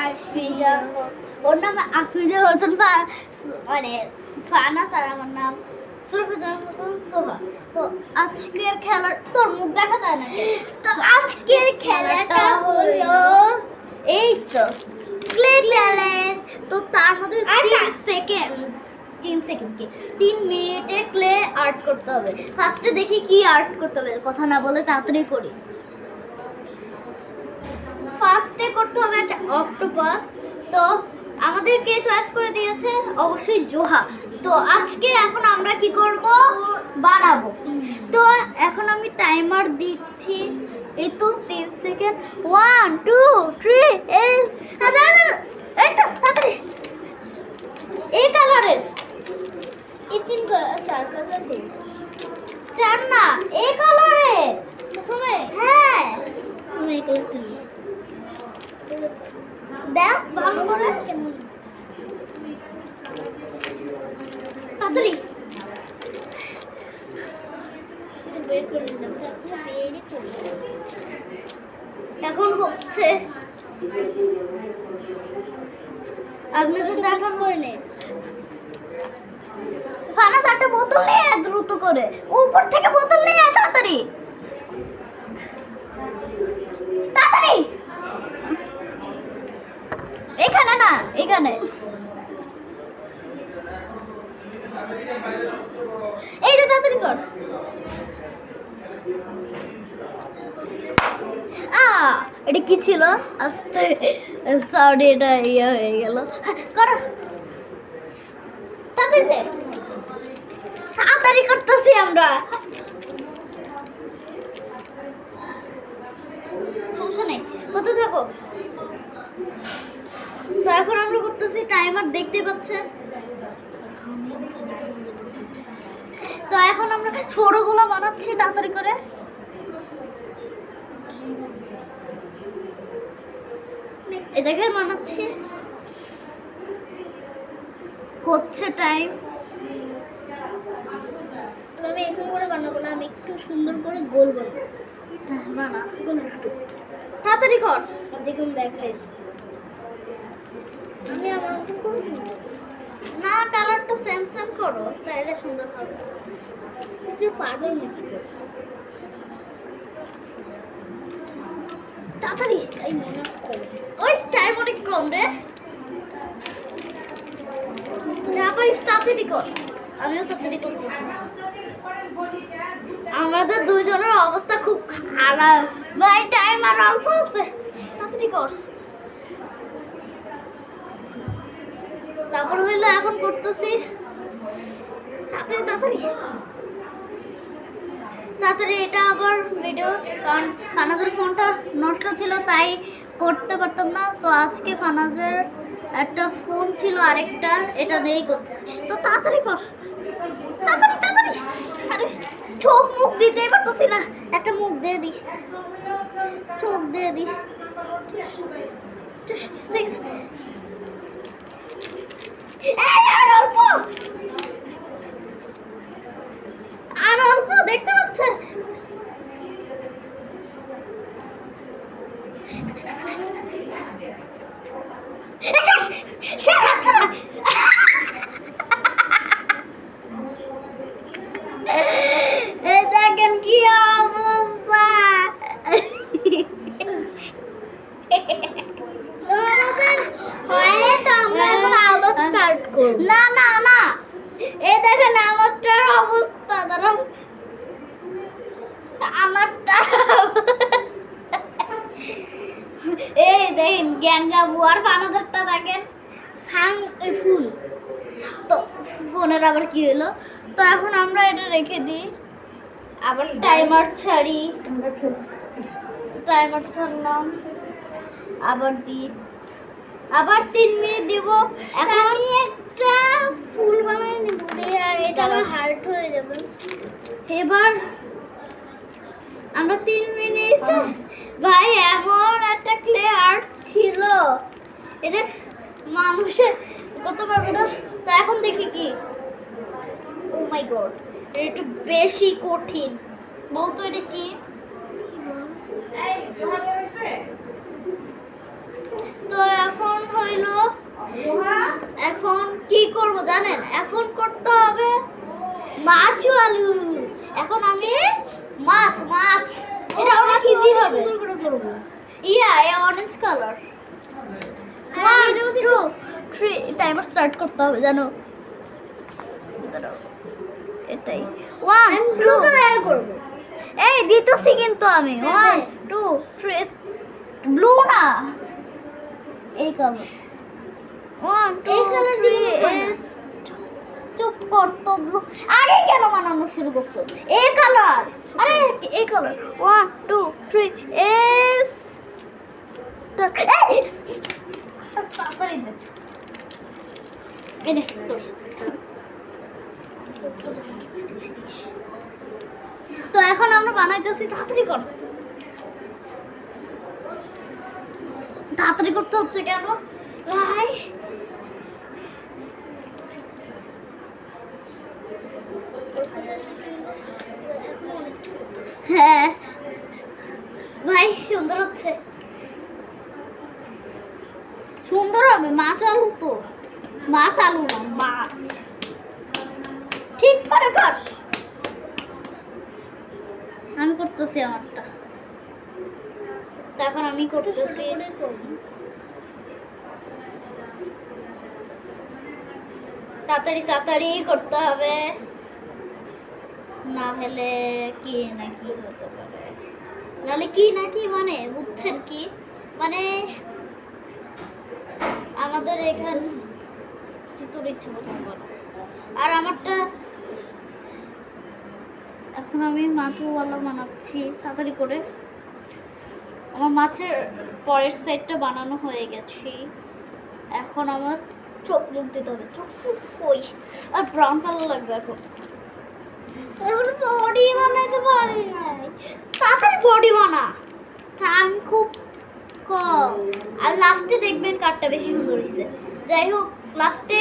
আশফিজা, ওর নাম আশফিজা হোসেন, মানে ফানাস, আর আমার নাম সুরফিজান হোসেন সোহা। তো আজকের খেলা, তোর মুখ দেখা যায় না, তো আজকের খেলাটা হলো এই তো ক্লে চ্যালেঞ্জ। তো তার মধ্যে 3 মিনিটে ক্লে আর্ট করতে হবে। ফার্স্টে দেখি কি আর্ট করতে হবে, কথা না বলে তাড়াতাড়ি করি। ফার্স্টে করতে হবে একটা অক্টোপাস। তো আমাদেরকে চয়েস করে দিয়েছে অবশ্যই জোহা। তো আজকে এখন আমরা কি করব, বানাবো। তো এখন আমি টাইমার দিচ্ছি, এই তো 3 সেকেন্ড। 1 2 3 এই তো তাড়াতাড়ি। এই কালারের, এই 3 কালার, 4 কালার দিই, 4 না, এই কালারের প্রথমে। হ্যাঁ আমি এই কালার দিই, দেখ ভালো করে কেমন তাড়াতাড়ি বের করে নিলাম। এখন হচ্ছে আপনাদের দেখা করে নে। ফানাস একটা বোতল নিয়ে দ্রুত করে, উপর থেকে বোতল নিয়ে তাড়াতাড়ি তাড়াতাড়ি। এখানে না, এখানে, এইটা তাড়াতাড়ি কর। এটা কি ছিল, আস্তে সরি, এটা ইয়ে হয়ে গেল। করো তাড়াতাড়ি, তাড়াতাড়ি করতেছি আমরা, সমস্যা নেই, কত থাকো। তো এখন আমরা করতেছি টাইমার, দেখতে পাচ্ছেন। তো এখন আমরা ছোটগুলো বানাচ্ছি তাড়াতাড়ি করে। এই দেখে বানাচ্ছি, হচ্ছে টাইম। আমি এরকম করে বানাবো না, আমি একটু সুন্দর করে গোল বানাবো। বানা গোল, একটু তাড়াতাড়ি কর, যেরকম দেখাইছি আমি আমার মতো করব না। কালারটা সেম সেম করো, তাহলে সুন্দর হবে। তুই পারবে মিক্স করে তাড়াতাড়ি। এই মনে করে ওই টাইম অনেক কম রে, যা পারিস তাড়াতাড়ি কর। আমিও তাড়াতাড়ি করতেছি। আমাদের দুইজনের অবস্থা খুব খারাপ ভাই, টাইম আর অল্প আছে, তাড়াতাড়ি কর। তারপর হইলো এখন করতেছি, তাড়াতাড়ি তাড়াতাড়ি তাড়াতাড়ি। এটা আবার ভিডিও, কারণ ফানাদের ফোনটা নষ্ট ছিল তাই করতে পারতাম না। তো আজকে ফানাদের একটা ফোন ছিল আরেকটা, এটা দিয়েই করতেছি। তো তাড়াতাড়ি কর, তাড়াতাড়ি তাড়াতাড়ি। আরে চোখ মুখ দিতেই পারতেছি না, একটা মুখ দিয়ে দি, চোখ দিয়ে দি। আর অল্প, আর অল্প, দেখতে পাচ্ছেন। দেখেন কি অবস্থা। না না না, এই দেখেন আমারটার অবস্থা, দাঁড়ান আমারটা। এই দেখেন গ্যাঙ্গাবু, আর বানাদারটা দেখেন সাং ফুল। তো ফোনের আবার কি হলো। তো এখন আমরা এটা রেখে দিই, আবার টাইমার ছাড়ি। টাইমার ছাড়লাম, আবার দিই, আবার 3 মিনিট দিব। এখন আমি একটা ফুল বানিয়ে নেব, আর এটা আমার হার্ট হয়ে যাবে। এবার আমরা 3 মিনিট, ভাই এমন একটা ক্লে আর্ট ছিল, এটা মানুষের করতে পারবে না। তো এখন দেখি কি, ও মাই গড, এটা একটু বেশি কঠিন। বলতো এটা কি? তো এখন করব জানেন? এখন করতে হবে মাছ আলু। এখন আমি মাছ এটা অনেক ইজি হবে। ইয়া অরেঞ্জ কালার। 1 2 3 টাইমার স্টার্ট করতে হবে জানো? এটাই 1 2 কালার করব। এই দিতেছি কিন্তু আমি 1 2 3 ব্লু না এই কালার 1 2 3 চুপ কর তো ব্লু। আরে কেন বানানো শুরু করছো? এই কালার, আরে এই কালার 1 2 3 এস তাড়াতাড়ি দে এনে তোর। তো এখন আমরা বানাইতেছি, তাড়াতাড়ি কর। তাড়াতাড়ি করতে হচ্ছে কেন ভাই? হ্যাঁ ভাই সুন্দর হচ্ছে, সুন্দর হবে। মাছ আলু তো, মাছ আলু না মাছ। ঠিক করে কর। আমি করতেছি আমারটা, তখন আমি করতেছি। তাড়াতাড়ি তাড়াতাড়ি করতে হবে, না হলে কি না কি হতে পারে। নাহলে কি না কি মানে বুঝছেন কি মানে? আমাদের এখানে তোর ইচ্ছে মতো বলো। আর আমারটা এখন আমি মাছওয়ালা বানাচ্ছি তাড়াতাড়ি করে। আমার মাছের পরের সাইডটা বানানো হয়ে গেছে। এখন আমার চোখ মুখ দিতে হবে। চোখ মুখ কই? আর ব্রাউন কালার লাগবে এখন। এখন বডি বানাইতে পারি নাই। তাড়াতাড়ি বডি বানা, টাইম খুব কম। আর লাস্টে দেখবেন কাঠটা বেশি সুন্দর হয়েছে। যাই হোক লাস্টে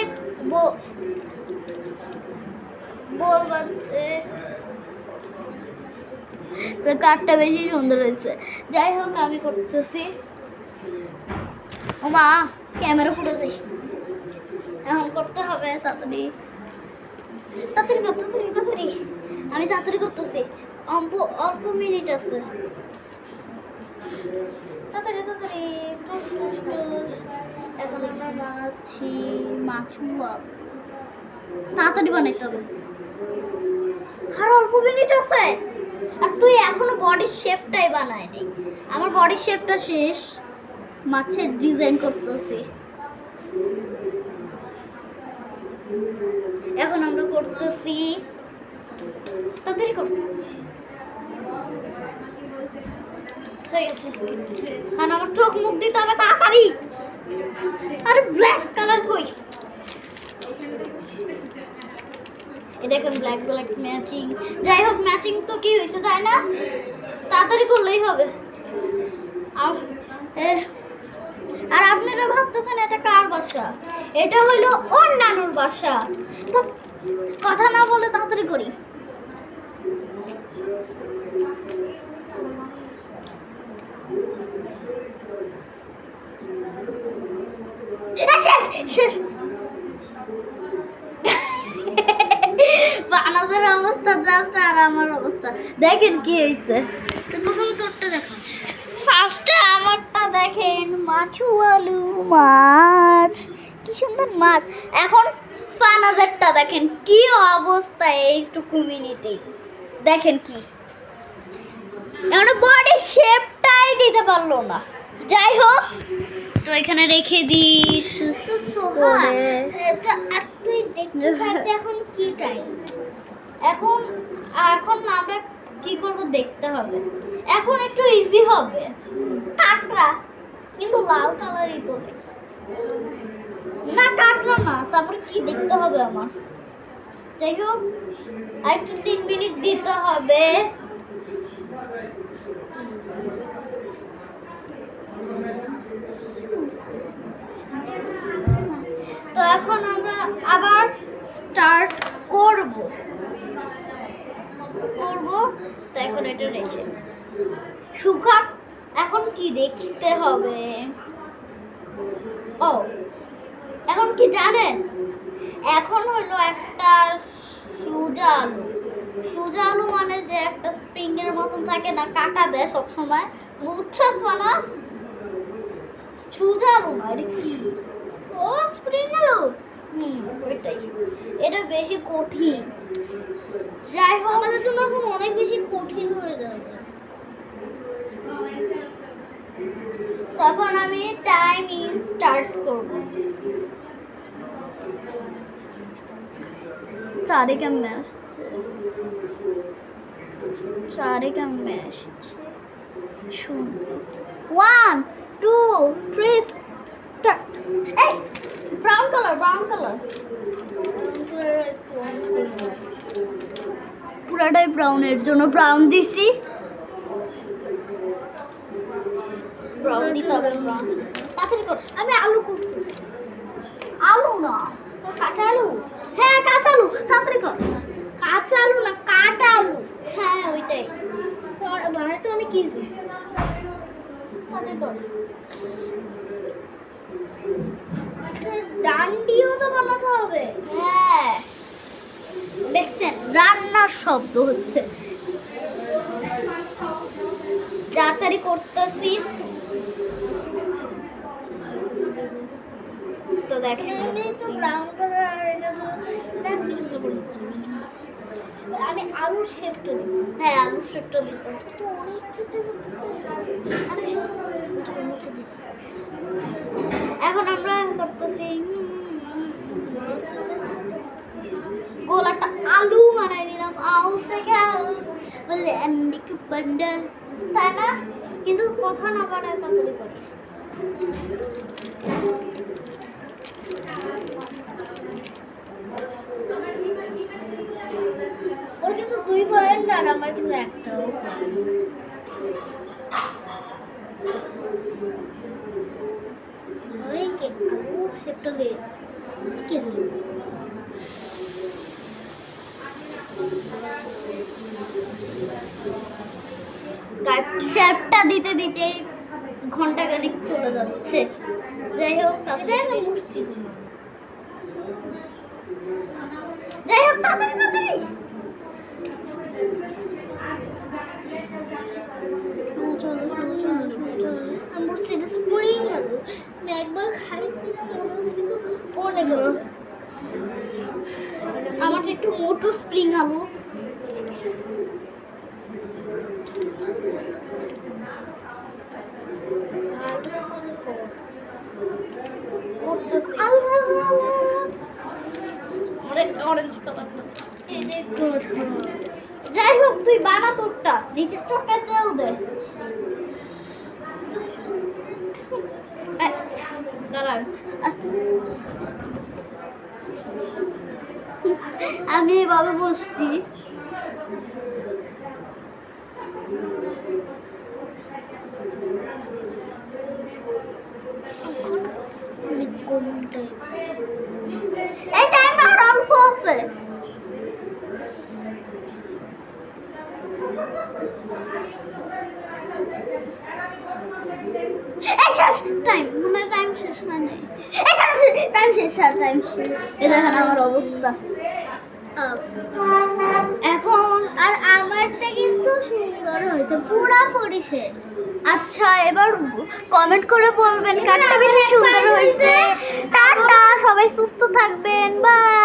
কাঠটা বেশি সুন্দর হয়েছে। যাই হোক আমি করতেছি। ও মা ক্যামেরা পুরো যাই, এখন করতে হবে তাড়াতাড়ি তাড়াতাড়ি তাড়াতাড়ি তাড়াতাড়ি। আমি তাড়াতাড়ি করতেছি, অল্প মিনিট আছে। তাড়াতাড়ি তাড়াতাড়ি। এখন আমরা বানাচ্ছি মাছুয়া। তাড়াতাড়ি বানাইতে হবে, আর অল্প মিনিট আছে। আর তুই এখনো বডির শেপটাই বানায়নি। আমার বডির শেপটা শেষ, মাছের ডিজাইন করতেছি। এখন আমরা করতেছি, তাড়াতাড়ি কর। হয়ে গেছে। আর আমার চোখ মুখ দিতে হবে তাড়াতাড়ি। আরে ব্ল্যাক কালার কই? এই দেখুন ব্ল্যাক ব্ল্যাক ম্যাচিং। যাই হোক ম্যাচিং তো কি হয়েছে তাই না? তাড়াতাড়ি করলেই হবে। আর আপনারা ভাবতেছেন এটা কার বাসা? এটা হইলো ওর নানুর বাসা। তো কথা না বলে তাড়াতাড়ি করি। বানাজের অবস্থা জাস্ট, আর আমার অবস্থা দেখেন কি হয়েছে। প্রথমে তোরটা দেখা, ফার্স্টে আমারটা দেখেন। মাছু আলু মাছ, কি সুন্দর মাছ। এখন ফানাজেরটা দেখেন কি অবস্থা। এইটুকু মিনিটে দেখেন কি, এখন বডি শেপটাই দিতে পারলো না। যাই হোক তো এখানে রেখে দিই। এখন কি টাইম? এখন এখন আমরা কি করব দেখতে হবে। এখন একটু ইজি হবে, কাঁকড়া কিন্তু লাল কালারই তো না, কাঁকড়া না। তারপর কি দেখতে হবে আমার? যাই হোক আর একটু 3 মিনিট দিতে হবে। তো এখন আমরা আবার স্টার্ট করব। তো এখন এটা রেখে শুকা। এখন কি দেখতে হবে? ও এখন কি জানেন, এখন হলো একটা সুজা আলু। সুজা আলু মানে যে একটা স্প্রিং এর মতন থাকে না, কাটা দেয় সব সময়, বুঝছস মানে? সুজা আলু না, এটা কি? ও স্প্রিং আলু। ওইটাই। এটা বেশি কঠিন। যাই হোক, আমাদের জন্য এখন অনেক বেশি কঠিন হয়ে যায়। তখন আমি টাইমিং স্টার্ট করব। চারে কেমন আসছে? চারে কেমন আসছে? শুন, 1 2 3 স্টার্ট। এই ব্রাউন কালার, ব্রাউন কালার, পুরাটাই ব্রাউনের জন্য ব্রাউন দিছি। ব্রাউন দিতে হবে, ব্রাউন। তাড়াতাড়ি কর, আমি আলু করতেছি। আলু না, কাঁচা আলু। হ্যাঁ কাঁচা আলু, তাড়াতাড়ি কর। কাঁচা আলু না, কাটা আলু। হ্যাঁ ওইটাই বানাইতে অনেক ইজি। তাড়াতাড়ি কর। ডান্ডিও তো বানাতে হবে। হ্যাঁ দেখছেন, রান্নার শব্দ হচ্ছে। তাড়াতাড়ি করতেছি তো দেখেন। আমি তো ব্রাউন কালার, এটা তো কিছু বলছি। আমি আলুর শেপটা দিব। হ্যাঁ আলুর শেপটা দিতে তো অনেক থেকে আরে মুছে দিচ্ছি। এখন আমরা করতেছি গোলাটা আলু বানাই দিলাম। আউস থেকে বলে অ্যান্ডিক বান্ডাল, তাই না? কিন্তু কথা না বাড়ায় তাড়াতাড়ি করি। ওর কিন্তু 2 পয়েন্ট আর আমার কিন্তু একটাও। ওই কেক আলু শেপটা দিয়ে কেক শেপটা দিতে দিতে ঘন্টা খানিক চলে যাচ্ছে। যাই হোক তাড়াতাড়ি মুছছি। যাই হোক তাড়াতাড়ি তাড়াতাড়ি। চলো চলো চলো চলো। আমি বলছি এটা স্প্রিং আলু, আমি একবার খাইছি কিন্তু অনেক আমার একটু মোটো স্প্রিং আলু। যাই হোক তুই বানা তোরটা, নিচের চটটা তেল দে। আমি এভাবে বসছি। এই টাইম আর অল্প আছে। টাইম মনে টাইম শেষ হয় নাই। টাইম শেষ, টাইম শেষ। এই দেখেন আমার অবস্থা এখন। আর আমারটা কিন্তু সুন্দর হয়েছে, পুরোপুরি শেষ। আচ্ছা এবার কমেন্ট করে বলবেন কারটা বেশি সুন্দর হয়েছে। টাটা, সবাই সুস্থ থাকবেন, বাই।